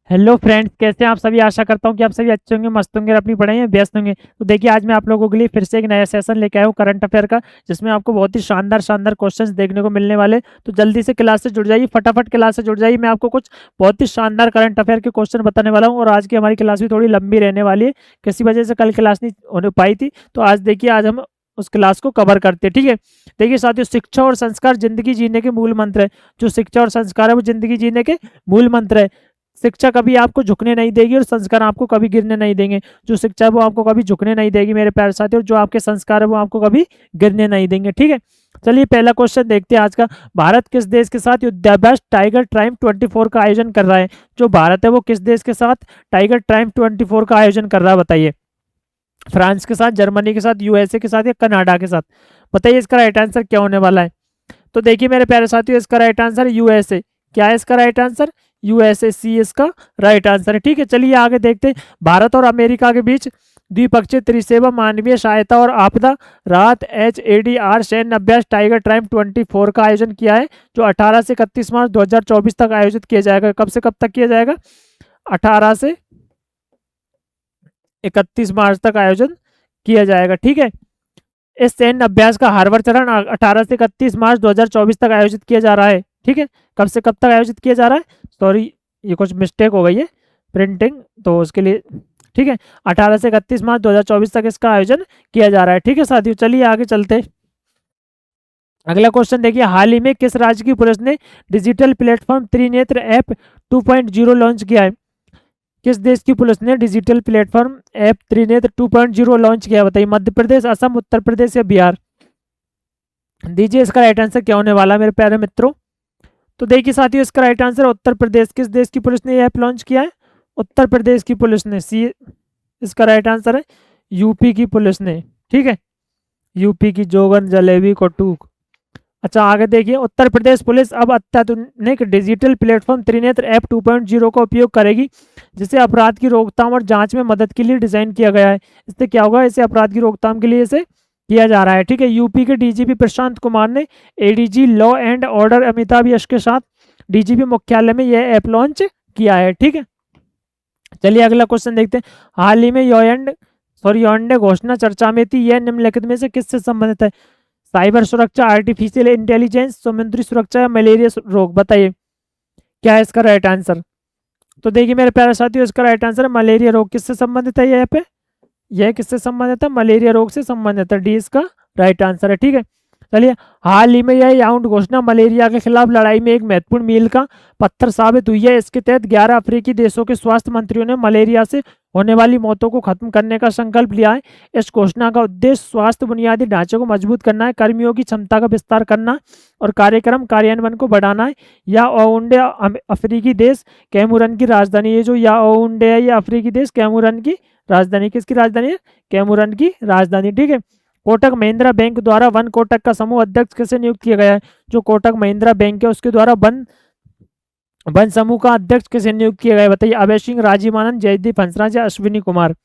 Hello friends, कैसे हैं आप सभी। आशा करता हूँ कि आप सभी अच्छे होंगे, मस्त होंगे और अपनी पढ़ाई में व्यस्त होंगे। तो देखिए, आज मैं आप लोगों के लिए फिर से एक नया सेशन लेके आया हूँ करंट अफेयर का, जिसमें आपको बहुत ही शानदार शानदार क्वेश्चंस देखने को मिलने वाले। तो जल्दी से क्लास से जुड़ जाइए, फटाफट क्लास से जुड़ जाइए। मैं आपको कुछ बहुत ही शानदार करंट अफेयर के क्वेश्चन बताने वाला हूँ। और आज की हमारी क्लास भी थोड़ी लंबी रहने वाली है, किसी वजह से कल क्लास नहीं होने पाई थी। तो आज देखिए, आज हम उस क्लास को कवर करते हैं, ठीक है। देखिए साथियों, शिक्षा और संस्कार जिंदगी जीने के मूल मंत्र है। जो शिक्षा और संस्कार है वो जिंदगी जीने के मूल मंत्र है। शिक्षा कभी आपको झुकने नहीं देगी और संस्कार आपको कभी गिरने नहीं देंगे। जो शिक्षा है वो आपको कभी झुकने नहीं देगी मेरे प्यारे साथी, और जो आपके संस्कार है वो आपको कभी गिरने नहीं देंगे, ठीक है। चलिए पहला क्वेश्चन देखते हैं आज का। भारत किस देश के साथ युद्धाभ्यास टाइगर ट्राइम्फ 24 का आयोजन कर रहा है। जो भारत है वो किस देश के साथ टाइगर ट्राइम्फ 24 का आयोजन कर रहा है, बताइए। फ्रांस के साथ, जर्मनी के साथ, यूएसए के साथ या कनाडा के साथ। बताइए इसका राइट आंसर क्या होने वाला है। तो देखिए मेरे प्यारे साथियों, इसका राइट आंसर यूएसए। क्या है इसका राइट आंसर? यूएसए सी इसका राइट आंसर है, ठीक है। चलिए आगे देखते हैं। भारत और अमेरिका के बीच द्विपक्षीय त्रिसेवा मानवीय सहायता और आपदा राहत HADR सैन्य अभ्यास टाइगर ट्राइम्फ 24 का आयोजन किया है, जो 18 से 31 मार्च 2024 तक आयोजित किया जाएगा। कब से कब तक किया जाएगा? 18 से 31 मार्च तक आयोजन किया जाएगा, ठीक है। इस सैन्य अभ्यास का हार्बर चरण 18 से 31 मार्च 2024 तक आयोजित किया जा रहा है, ठीक है। कब से कब तक आयोजित किया जा रहा है? सॉरी, ये कुछ मिस्टेक हो गई है प्रिंटिंग, तो उसके लिए, ठीक है। 18 से 31 मार्च 2024 तक इसका आयोजन किया जा रहा है, ठीक है साथियों। चलिए आगे चलते। अगला क्वेश्चन देखिए, हाल ही में किस राज्य की पुलिस ने digital platform Trinetra app 2.0 launch किया है? किस देश की पुलिस ने digital platform app Trinetra 2.0 launch किया? बताइए। मध्य प्रदेश, असम, उत्तर प्रदेश या बिहार? दीजिए इसका राइट आंसर क्या होने वाला है मेरे प्यारे मित्रों। तो देखिए साथियों, इसका राइट आंसर उत्तर प्रदेश। किस देश की पुलिस ने यह ऐप लॉन्च किया है? उत्तर प्रदेश की पुलिस ने। सी इसका राइट आंसर है यूपी की पुलिस ने, ठीक है। यूपी की जोगन जलेबी को टूक। अच्छा आगे देखिए, उत्तर प्रदेश पुलिस अब अत्याधुनिक डिजिटल प्लेटफॉर्म त्रिनेत्र ऐप 2.0 का उपयोग करेगी, जिसे अपराध की रोकथाम और जांच में मदद के लिए डिजाइन किया गया है। इससे क्या होगा? इसे अपराध की रोकथाम के लिए इसे किया जा रहा है, ठीक है। यूपी के डीजीपी प्रशांत कुमार ने ADG law and order Amitabh Yash के साथ डीजीपी मुख्यालय में यह ऐप लॉन्च किया है, ठीक है। चलिए अगला क्वेश्चन देखते हैं। हाल ही में यौंडे घोषणा चर्चा में थी, यह निम्नलिखित में से किससे संबंधित है? साइबर सुरक्षा, आर्टिफिशियल इंटेलिजेंस, समुद्री सुरक्षा या मलेरिया रोग? बताइए क्या है इसका राइट आंसर। तो देखिए मेरे प्यारे साथियों, इसका राइट आंसर है मलेरिया रोग। किससे संबंधित है यह पे? यह किससे संबंधित है? मलेरिया रोग से संबंधित है। डी इसका राइट आंसर है, ठीक है। चलिए, हाल ही में यह याउंड घोषणा मलेरिया के खिलाफ लड़ाई में एक महत्वपूर्ण मील का पत्थर साबित हुई है। इसके तहत 11 अफ्रीकी देशों के स्वास्थ्य मंत्रियों ने मलेरिया से होने वाली मौतों को खत्म करने का संकल्प लिया है। इस घोषणा का उद्देश्य स्वास्थ्य बुनियादी ढांचे को मजबूत करना है, कर्मियों की क्षमता का विस्तार करना और कार्यक्रम कार्यान्वयन को बढ़ाना है। याओउंडे अफ्रीकी देश कैमूरन की राजधानी है। जो याओउंडे है, ये अफ्रीकी देश कैमूरन की राजधानी। किसकी राजधानी है? कैमूरन की राजधानी, ठीक है। कोटक महिंद्रा बैंक द्वारा वन कोटक का समूह अध्यक्ष किसे नियुक्त किया गया है? जो कोटक महिंद्रा बैंक है उसके द्वारा वन वन समूह का अध्यक्ष किसे नियुक्त किया गया है? बताइए। अभय सिंह, राजीव आनंद, जयदीप हंसराज या अश्विनी कुमार?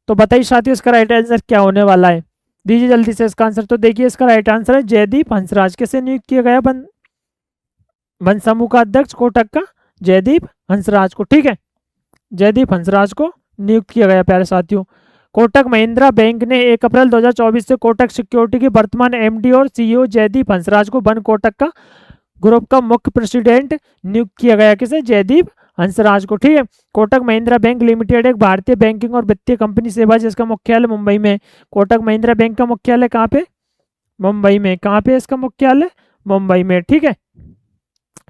तो बताइए साथियों, इसका राइट आंसर क्या होने वाला है। दीजिए जल्दी से इसका आंसर। तो देखिए इसका राइट आंसर है जयदीप हंसराज। किसे नियुक्त किया गया वन वन समूह का अध्यक्ष कोटक का? जयदीप हंसराज को, ठीक है। जयदीप हंसराज को नियुक्त किया गया प्यारे साथियों। कोटक महिंद्रा बैंक ने 1 अप्रैल 2024 से कोटक सिक्योरिटी के वर्तमान एमडी और सीईओ जयदीप हंसराज को वन कोटक का ग्रुप का मुख्य प्रेसिडेंट नियुक्त किया गया। किसे? जयदीप हंसराज को, ठीक है। कोटक महिंद्रा बैंक लिमिटेड एक भारतीय बैंकिंग और वित्तीय कंपनी सेवा जिसका मुख्यालय मुंबई में। कोटक महिंद्रा बैंक का मुख्यालय कहाँ पे? मुंबई में। कहाँ पे इसका मुख्यालय? मुंबई में, ठीक है।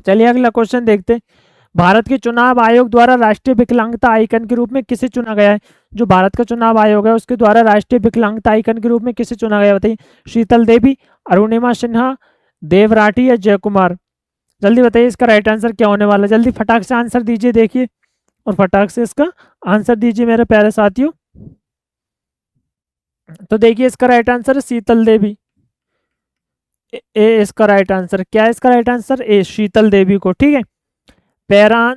चलिए अगला क्वेश्चन देखते हैं। भारत के चुनाव आयोग द्वारा राष्ट्रीय विकलांगता आइकन के रूप में किसे चुना गया है? जो भारत का चुनाव आयोग है उसके द्वारा राष्ट्रीय विकलांगता आइकन के रूप में किसे चुना गया? बताइए। शीतल देवी, अरुणिमा सिन्हा, देव राठी या जय कुमार? जल्दी बताइए इसका राइट आंसर क्या होने वाला है। जल्दी फटाक से आंसर दीजिए, देखिए, और फटाक से इसका आंसर दीजिए मेरे प्यारे साथियों। तो देखिए इसका राइट आंसर है शीतल देवी। ए इसका राइट आंसर। क्या है इसका राइट आंसर? ए, शीतल देवी को, ठीक है। पैरा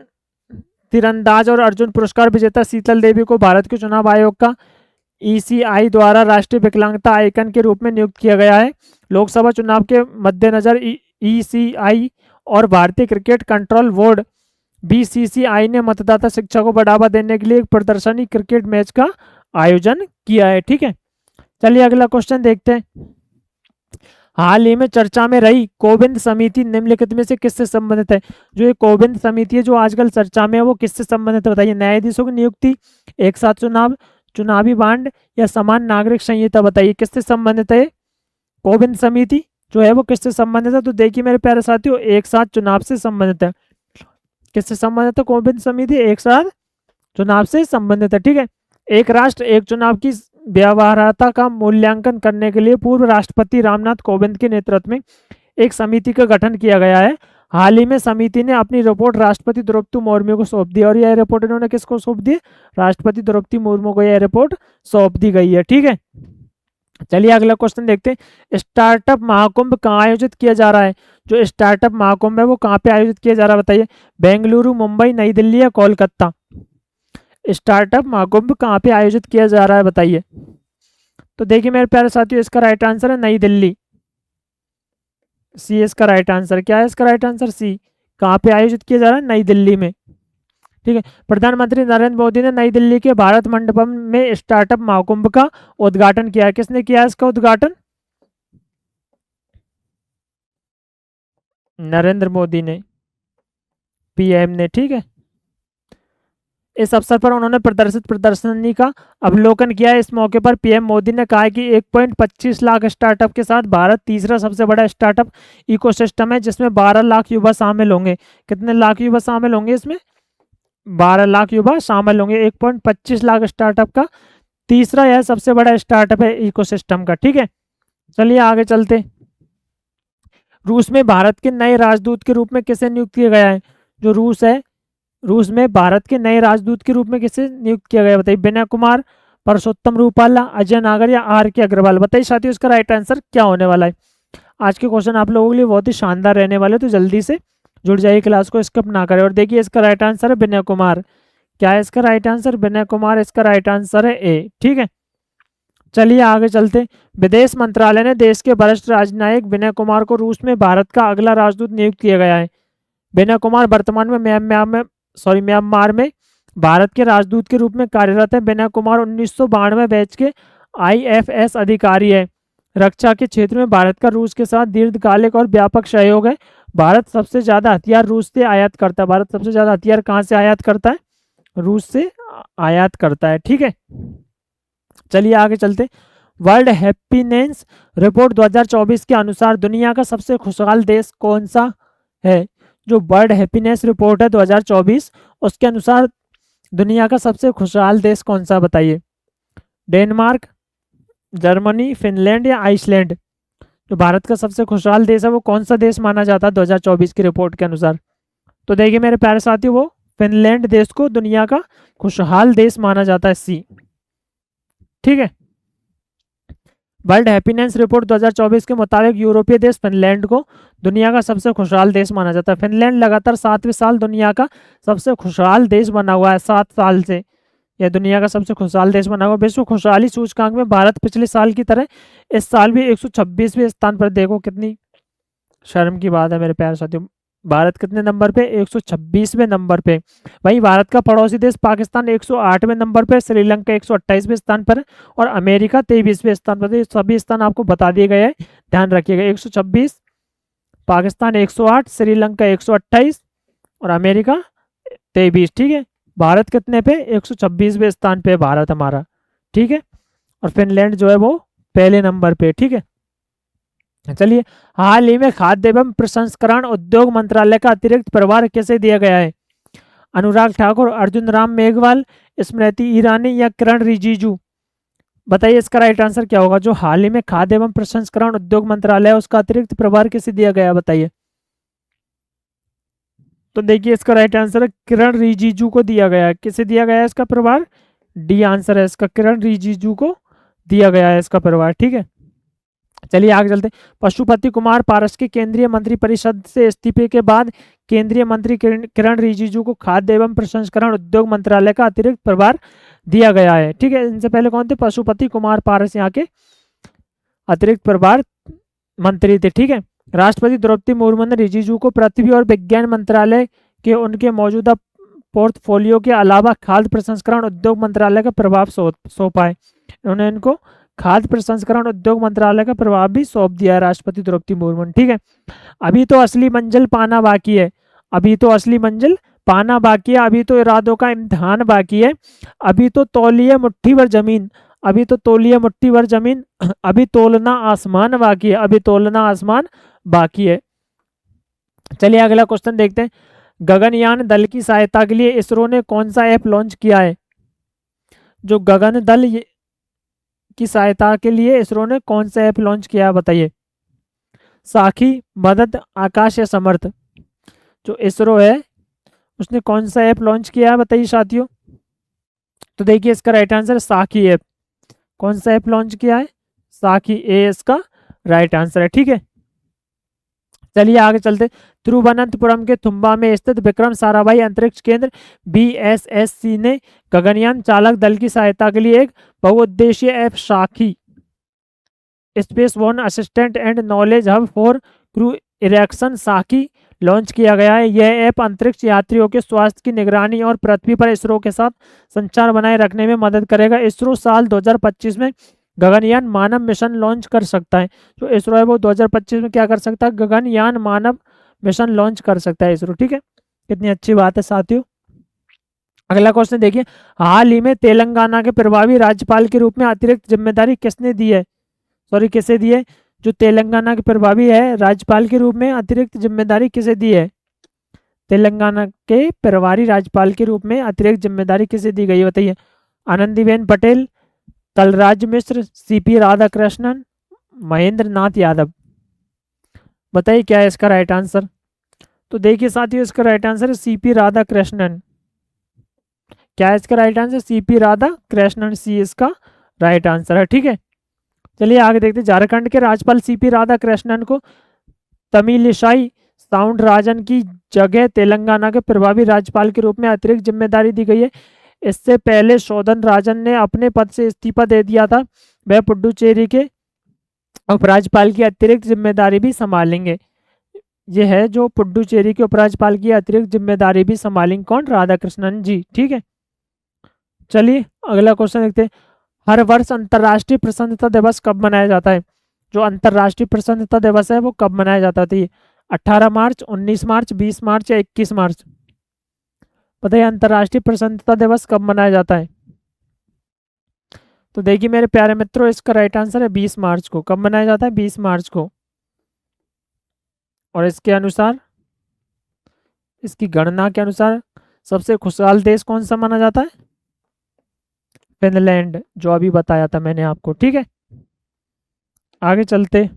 तीरंदाज और अर्जुन पुरस्कार विजेता शीतल देवी को भारत के चुनाव आयोग का ईसीआई द्वारा राष्ट्रीय विकलांगता आइकन के रूप में नियुक्त किया गया है। लोकसभा चुनाव के मद्देनजर ईसीआई और भारतीय क्रिकेट कंट्रोल बोर्ड बीसीसीआई ने मतदाता शिक्षा को बढ़ावा देने के लिए एक प्रदर्शनी क्रिकेट मैच का आयोजन किया है। ठीक है, चलिए अगला क्वेश्चन देखते हैं। हाल ही में चर्चा में रही कोविंद समिति निम्नलिखित में से किससे संबंधित है? जो ये कोविंद समिति है जो आजकल चर्चा में है वो किससे संबंधित है बताइए? न्यायाधीशों की नियुक्ति, एक साथ चुनाव, चुनावी बांड या समान नागरिक संहिता? बताइए किससे संबंधित है कोविंद समिति जो है वो किससे संबंधित है? तो देखिए मेरे प्यारे साथियों, एक साथ चुनाव से संबंधित है। किससे संबंधित है कोविंद समिति? एक साथ चुनाव से संबंधित है। ठीक है, एक राष्ट्र एक चुनाव की व्यवहार्यता का मूल्यांकन करने के लिए पूर्व राष्ट्रपति रामनाथ कोविंद के नेतृत्व में एक समिति का गठन किया गया है। हाल ही में समिति ने अपनी रिपोर्ट राष्ट्रपति द्रौपदी मुर्मू को सौंप दी, और यह रिपोर्ट इन्होंने किसको सौंप दी? राष्ट्रपति द्रौपदी मुर्मू को यह रिपोर्ट सौंप दी गई है। ठीक है, चलिए अगला क्वेश्चन देखते हैं। स्टार्टअप महाकुंभ कहाँ आयोजित किया जा रहा है? जो स्टार्टअप महाकुंभ है वो कहाँ पे आयोजित किया जा रहा है बताइए? बेंगलुरु, मुंबई, नई दिल्ली या कोलकाता? स्टार्टअप महाकुंभ कहाँ पे आयोजित किया जा रहा है बताइए? तो देखिए मेरे प्यारे साथियों, इसका राइट आंसर है नई दिल्ली। सी इसका राइट आंसर। क्या है इसका राइट आंसर? सी। कहाँ पे आयोजित किया जा रहा है? नई दिल्ली में। ठीक है, प्रधानमंत्री नरेंद्र मोदी ने नई दिल्ली के भारत मंडपम में स्टार्टअप महाकुंभ का उद्घाटन किया है। किसने किया है इसका उद्घाटन? नरेंद्र मोदी ने, पीएम ने। ठीक है, इस अवसर पर उन्होंने प्रदर्शित प्रदर्शनी का अवलोकन किया। इस मौके पर पीएम मोदी ने कहा कि 1.25 लाख स्टार्टअप के साथ भारत तीसरा सबसे बड़ा स्टार्टअप इकोसिस्टम है जिसमें 12 लाख युवा शामिल होंगे। कितने लाख युवा शामिल होंगे इसमें? 12 लाख युवा शामिल होंगे। 1.25 लाख स्टार्टअप का तीसरा यह सबसे बड़ा स्टार्टअप है इकोसिस्टम का। ठीक है, चलिए आगे चलते। रूस में भारत के नए राजदूत के रूप में किसे नियुक्त किया गया है? जो रूस है, रूस में भारत के नए राजदूत के रूप में किसे नियुक्त किया गया बताइए? विनय कुमार, परसोत्तम रूपाला, अजय नागर या आर के अग्रवाल? बताइए साथियों इसका राइट आंसर क्या होने वाला है? आज के क्वेश्चन आप लोगों के लिए बहुत ही शानदार रहने वाले, तो जल्दी से जुड़ जाइए, क्लास को स्किप ना करें। और देखिए इसका राइट आंसर है विनय कुमार। क्या है इसका राइट आंसर? विनय कुमार इसका राइट आंसर है ए। ठीक है, चलिए आगे चलते। विदेश मंत्रालय ने देश के वरिष्ठ राजनयिक विनय कुमार को रूस में भारत का अगला राजदूत नियुक्त किया गया है। विनय कुमार वर्तमान में म्यांमार में भारत के राजदूत के रूप में कार्यरत है। विनय कुमार 1992 बैच के आईएफएस अधिकारी है। रक्षा के क्षेत्र में भारत का रूस के साथ दीर्घकालिक और व्यापक सहयोग है। भारत सबसे ज्यादा हथियार रूस से आयात करता है। भारत सबसे ज्यादा हथियार कहाँ से आयात करता है? रूस से आयात करता है। ठीक है, चलिए आगे चलते। वर्ल्ड हैप्पीनेस रिपोर्ट 2024 के अनुसार दुनिया का सबसे खुशहाल देश कौन सा है? जो वर्ल्ड हैप्पीनेस रिपोर्ट है 2024 उसके अनुसार दुनिया का सबसे खुशहाल देश कौन सा बताइए? डेनमार्क, जर्मनी, फिनलैंड या आइसलैंड? जो भारत का सबसे खुशहाल देश है वो कौन सा देश माना जाता है 2024 की रिपोर्ट के अनुसार? तो देखिए मेरे प्यारे साथियों, वो फिनलैंड देश को दुनिया का खुशहाल देश माना जाता है, सी। ठीक है, वर्ल्ड हैप्पीनेस रिपोर्ट 2024 के मुताबिक यूरोपीय देश फिनलैंड को दुनिया का सबसे खुशहाल देश माना जाता है। फिनलैंड लगातार 7वें साल दुनिया का सबसे खुशहाल देश बना हुआ है। 7 साल से यह दुनिया का सबसे खुशहाल देश बना हुआ। विश्व खुशहाली सूचकांक में भारत पिछले साल की तरह इस साल भी 126वें स्थान पर। देखो कितनी शर्म की बात है मेरे प्यारे साथियों, भारत कितने नंबर पे? 126वें नंबर पे। वहीं भारत का पड़ोसी देश पाकिस्तान 108वें नंबर पे, श्रीलंका 128वें स्थान पर और अमेरिका 23वें स्थान पर। सभी स्थान आपको बता दिए गए हैं, ध्यान रखिएगा। 126, पाकिस्तान 108, श्रीलंका 128 और अमेरिका 23। ठीक है, भारत कितने पे? 126वें स्थान पे भारत हमारा। ठीक है, और फिनलैंड जो है वो पहले नंबर पे। ठीक है, चलिए हाल ही में खाद्य एवं प्रसंस्करण उद्योग मंत्रालय का अतिरिक्त प्रभार किसे दिया गया है? अनुराग ठाकुर, अर्जुन राम मेघवाल, स्मृति ईरानी या किरण रिजिजू? बताइए इसका राइट आंसर क्या होगा? जो हाल ही में खाद्य एवं प्रसंस्करण उद्योग मंत्रालय है उसका अतिरिक्त प्रभार किसे दिया गया बताइए? तो देखिए इसका राइट आंसर है किरण रिजिजू को दिया गया है। किसे दिया गया है इसका प्रभार? डी आंसर है इसका, किरण रिजिजू को दिया गया है इसका प्रभार। ठीक है, चलिए आगे चलते। पशुपति कुमार पारस के केंद्रीय मंत्रिपरिषद से इस्तीफे के बाद केंद्रीय मंत्री किरण रिजिजू को खाद्य एवं प्रसंस्करण उद्योग मंत्रालय का अतिरिक्त प्रभार दिया गया है। ठीक है, इनसे पहले कौन थे? पशुपति कुमार पारस यहाँ के अतिरिक्त प्रभार मंत्री थे। ठीक है, राष्ट्रपति द्रौपदी मुर्मू ने रिजिजू को पृथ्वी और विज्ञान मंत्रालय कि उनके मौजूदा पोर्टफोलियो के अलावा खाद्य प्रसंस्करण उद्योग मंत्रालय का प्रभाव सौंपा है। उन्होंने इनको खाद्य प्रसंस्करण उद्योग मंत्रालय का प्रभाव भी सौंप दिया है राष्ट्रपति द्रौपदी मुर्मू ने। ठीक है, अभी तो असली मंजिल पाना बाकी है, अभी तो असली मंजिल पाना बाकी है, अभी तो इरादों का इम्तिहान बाकी है, अभी तो तौलिए मुट्ठी भर जमीन, अभी तो तौलिए मुट्ठी भर जमीन, अभी तोलना आसमान बाकी है, अभी तोलना आसमान बाकी है। चलिए अगला क्वेश्चन देखते हैं। गगनयान दल की सहायता के लिए इसरो ने कौन सा ऐप लॉन्च किया है? जो गगन दल की सहायता के लिए इसरो ने कौन सा ऐप लॉन्च किया है बताइए? साखी, मदद, आकाश या समर्थ? जो इसरो है उसने कौन सा ऐप लॉन्च किया है बताइए साथियों? तो देखिए इसका राइट आंसर साखी ऐप। कौन सा ऐप लॉन्च किया है? साखी, ए इसका राइट आंसर है। ठीक है, चलिए आगे चलते। तिरुवनंतपुरम के थुम्बा में स्थित विक्रम साराभाई अंतरिक्ष केंद्र BSSC ने गगनयान चालक दल की सहायता के लिए एक बहुउद्देशीय app Sakhi spaceborne assistant and knowledge hub for crew interaction Sakhi launch किया गया है। यह ऐप अंतरिक्ष यात्रियों के स्वास्थ्य की निगरानी और पृथ्वी पर इसरो के साथ संचार बनाए रखने में मदद करेगा। इसरो साल 2025 में गगनयान मानव मिशन लॉन्च कर सकता है। जो इसरो है वो 2025 में क्या कर सकता है? गगनयान मानव मिशन लॉन्च कर सकता है इसरो। ठीक है, कितनी अच्छी बात है साथियों। अगला क्वेश्चन देखिए, हाल ही में तेलंगाना के प्रभावी राज्यपाल के रूप में अतिरिक्त जिम्मेदारी किसने दी है? किसे दी है? जो तेलंगाना के प्रभावी है राज्यपाल के रूप में अतिरिक्त जिम्मेदारी किसे दी है? तेलंगाना के प्रभारी राज्यपाल के रूप में अतिरिक्त जिम्मेदारी किसे दी गई है बताइए? आनंदीबेन पटेल, कलराज मिश्र, CP राधाकृष्णन, महेंद्र नाथ यादव? बताइए क्या है इसका राइट आंसर? तो देखिए साथियों इसका राइट आंसर है CP राधाकृष्णन। क्या है इसका राइट आंसर? CP राधाकृष्णन, सी इसका राइट आंसर है। ठीक है, चलिए आगे देखते हैं। झारखंड के राज्यपाल CP राधाकृष्णन को तमिलिसाई साउंड राजन की जगह तेलंगाना के प्रभावी राज्यपाल के रूप में अतिरिक्त जिम्मेदारी दी गई है। इससे पहले शोधन राजन ने अपने पद से इस्तीफा दे दिया था। वह पुडुचेरी के उपराज्यपाल की अतिरिक्त जिम्मेदारी भी संभालेंगे। ये है जो पुडुचेरी के उपराज्यपाल की अतिरिक्त जिम्मेदारी भी संभालेंगे कौन? राधाकृष्णन जी। ठीक है, चलिए अगला क्वेश्चन देखते हैं। हर वर्ष अंतर्राष्ट्रीय प्रसन्नता दिवस कब मनाया जाता है? जो अंतर्राष्ट्रीय प्रसन्नता दिवस है वो कब मनाया जाता है? 18 मार्च, 19 मार्च, 20 मार्च या 21 मार्च? बताइए अंतर्राष्ट्रीय प्रसन्नता दिवस कब मनाया जाता है? तो देखिए मेरे प्यारे मित्रों इसका राइट आंसर है 20 मार्च को। कब मनाया जाता है? 20 मार्च को। और इसके अनुसार, इसकी गणना के अनुसार सबसे खुशहाल देश कौन सा माना जाता है? फिनलैंड, जो अभी बताया था मैंने आपको। ठीक है, आगे चलते।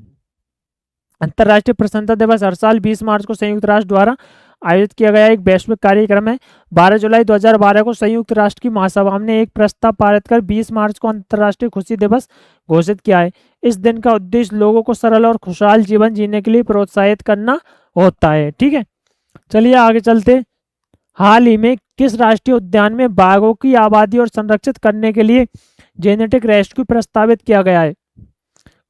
अंतर्राष्ट्रीय प्रसन्नता दिवस हर साल 20 मार्च को संयुक्त राष्ट्र द्वारा आयोजित किया गया एक वैश्विक कार्यक्रम है। 12 जुलाई 2012 को संयुक्त राष्ट्र की महासभा ने एक प्रस्ताव पारित कर 20 मार्च को अंतर्राष्ट्रीय खुशी दिवस घोषित किया है। इस दिन का उद्देश्य लोगों को सरल और खुशहाल जीवन जीने के लिए प्रोत्साहित करना होता है। ठीक है, चलिए आगे चलते। हाल ही में किस राष्ट्रीय उद्यान में बाघों की आबादी और संरक्षित करने के लिए जेनेटिक रेस्क्यू प्रस्तावित किया गया है?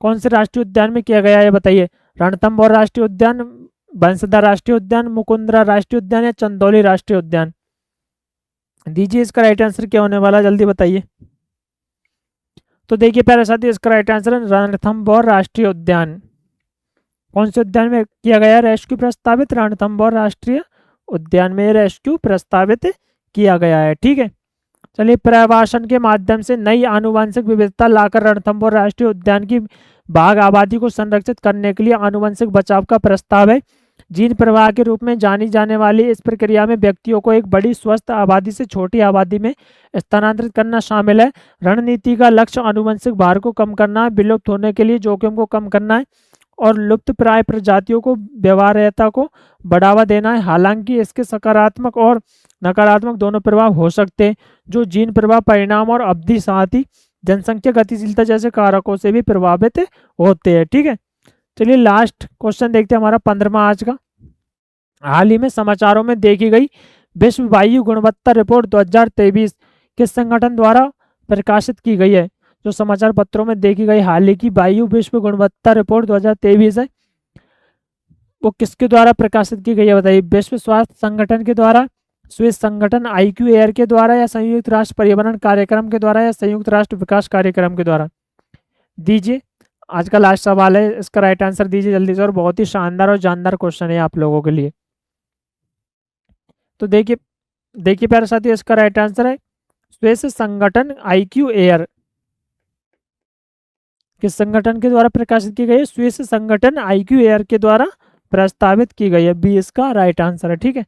कौन से राष्ट्रीय उद्यान में किया गया है बताइए? रणथंभौर राष्ट्रीय उद्यान, बंसदा राष्ट्रीय उद्यान, मुकुंदरा राष्ट्रीय उद्यान या चंदौली राष्ट्रीय उद्यान? दीजिए इसका राइट आंसर क्या होने वाला, जल्दी बताइए। तो देखिए प्यारे साथी इसका राइट आंसर है रणथंभौर राष्ट्रीय उद्यान। कौन से उद्यान में किया गया रेस्क्यू प्रस्तावित? रणथंभौर राष्ट्रीय उद्यान में रेस्क्यू प्रस्तावित किया गया है। ठीक है, चलिए प्रवासन के माध्यम से नई आनुवंशिक विविधता लाकर रणथंभौर राष्ट्रीय उद्यान की बाघ आबादी को संरक्षित करने के लिए आनुवंशिक बचाव का प्रस्ताव है। जीन प्रवाह के रूप में जानी जाने वाली इस प्रक्रिया में व्यक्तियों को एक बड़ी स्वस्थ आबादी से छोटी आबादी में स्थानांतरित करना शामिल है। रणनीति का लक्ष्य आनुवंशिक भार को कम करना है, विलुप्त होने के लिए जोखिम को कम करना है और लुप्त प्राय प्रजातियों को व्यवहार्यता को बढ़ावा देना है। हालांकि इसके सकारात्मक और नकारात्मक दोनों प्रभाव हो सकते हैं, जो जीन प्रभाव परिणाम और अवधि साथ ही जनसंख्या गतिशीलता जैसे कारकों से भी प्रभावित होते हैं। ठीक है, चलिए लास्ट क्वेश्चन देखते हैं हमारा 15वां आज का। हाल ही में समाचारों में देखी गई विश्व वायु गुणवत्ता रिपोर्ट 2023 किस संगठन द्वारा प्रकाशित की गई है? जो समाचार पत्रों में देखी गई हाल ही की वायु विश्व गुणवत्ता रिपोर्ट 2023 है वो किसके द्वारा प्रकाशित की गई है बताइए? विश्व स्वास्थ्य संगठन के द्वारा, स्विस संगठन IQAir के द्वारा, या संयुक्त राष्ट्र पर्यावरण कार्यक्रम के द्वारा, या संयुक्त राष्ट्र विकास कार्यक्रम के द्वारा? दीजिए, आज का लास्ट सवाल है, इसका राइट आंसर दीजिए जल्दी से, और बहुत ही शानदार और जानदार क्वेश्चन है आप लोगों के लिए। तो देखिए देखिए प्यारे साथियों, इसका राइट आंसर है स्विस संगठन IQAir। किस संगठन के द्वारा प्रकाशित की गई है? स्विस संगठन IQAir के द्वारा प्रस्तावित की गई है। बी इसका राइट आंसर है। ठीक है,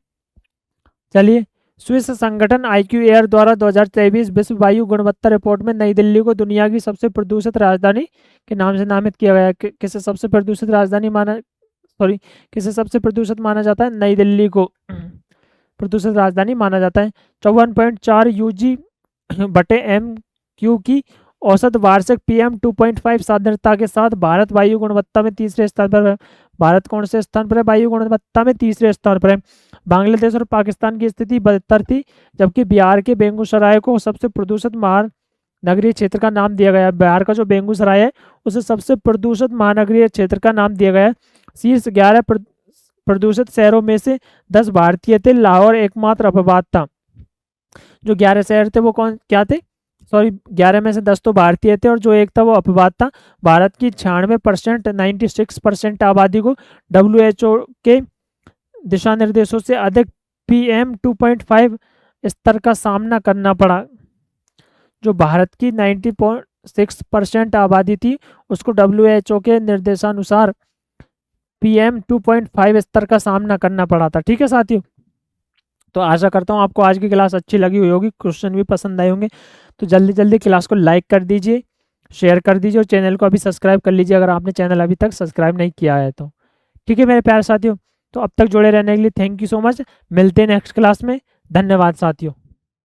चलिए, स्विस संगठन IQAir द्वारा 2023 विश्व वायु गुणवत्ता रिपोर्ट में नई दिल्ली को दुनिया की सबसे प्रदूषित राजधानी के नाम से नामित किया गया है। किसे सबसे प्रदूषित राजधानी माना, सॉरी, किसे सबसे प्रदूषित माना जाता है? नई दिल्ली को प्रदूषित राजधानी माना जाता है। 54.4 UG बटे MQ की औसत वार्षिक PM 2.5 सांद्रता के साथ भारत वायु गुणवत्ता में तीसरे स्थान पर है। भारत कौन से स्थान पर है? वायु गुणवत्ता में तीसरे स्थान पर है। बांग्लादेश और पाकिस्तान की स्थिति बदतर थी, जबकि बिहार के बेगूसराय को सबसे प्रदूषित महानगरीय क्षेत्र का नाम दिया गया है। बिहार का जो बेगूसराय है उसे सबसे प्रदूषित महानगरीय क्षेत्र का नाम दिया गया है। शीर्ष 11 प्रदूषित शहरों में से 10 भारतीय थे, लाहौर एकमात्र अपवाद था। जो 11 शहर थे वो कौन क्या थे? सॉरी, 11 में से 10 तो भारतीय थे और जो एक था वो अपवाद था। भारत की 96% 96% आबादी को WHO के दिशा निर्देशों से अधिक PM 2.5 स्तर का सामना करना पड़ा। जो भारत की 96% आबादी थी उसको WHO के निर्देशानुसार PM 2.5 स्तर का सामना करना पड़ा था। ठीक है साथियों, तो आशा करता हूँ आपको आज की क्लास अच्छी लगी हुई होगी, क्वेश्चन भी पसंद आए होंगे। तो जल्दी जल्दी क्लास को लाइक कर दीजिए, शेयर कर दीजिए, और चैनल को अभी सब्सक्राइब कर लीजिए अगर आपने चैनल अभी तक सब्सक्राइब नहीं किया है तो। ठीक है मेरे प्यारे साथियों, तो अब तक जुड़े रहने के लिए थैंक यू सो मच। मिलते हैं नेक्स्ट क्लास में। धन्यवाद साथियों।